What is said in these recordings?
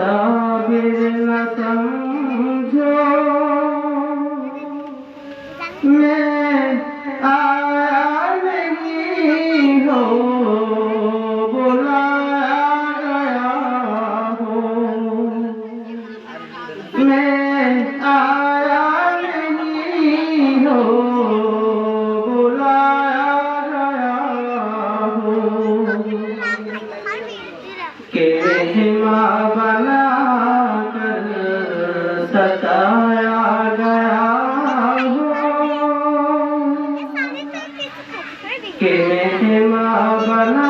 मुसाफिर न समझो मैं आया नहीं हो बुलाया गया हूँ मैं आया नहीं हो बुलाया गया हूँ के मेहमा बना कर सताया गया के मेहमा बना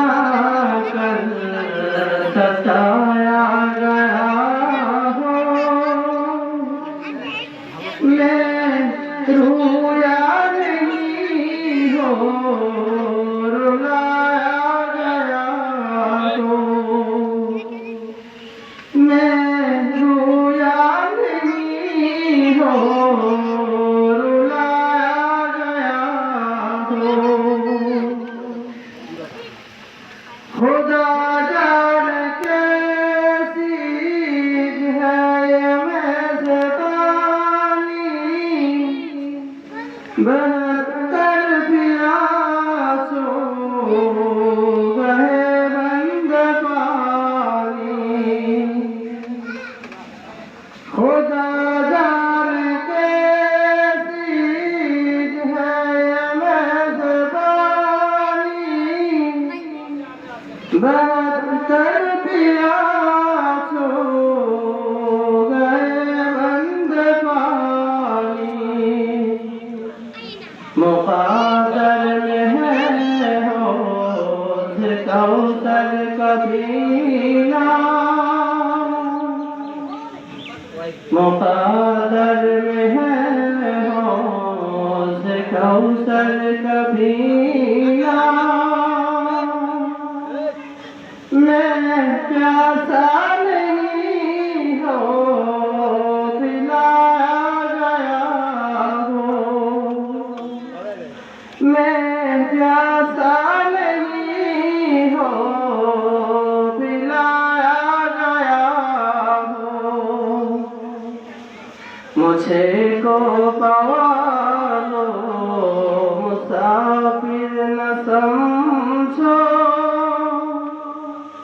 कर सताया गया हो मैं रोया नहीं हो रुलाया गया हो मैं रोया नहीं हो खुदा जाने कैसी है ये मेज़बानी बहकर प्यासों बहे बंद पानी खुदा जाने कैसी है ये मेज़बानी बहकर प्यासों गए बंद पानी मुक़द्दर में है हौज़ कौसर कबीना मुक़द्दर में है हौज़ कौसर कबीना मैं प्यासा नहीं हो पिलाया गया हूँ मैं प्यासा नहीं हो पिलाया गया हूँ मुझे को पावा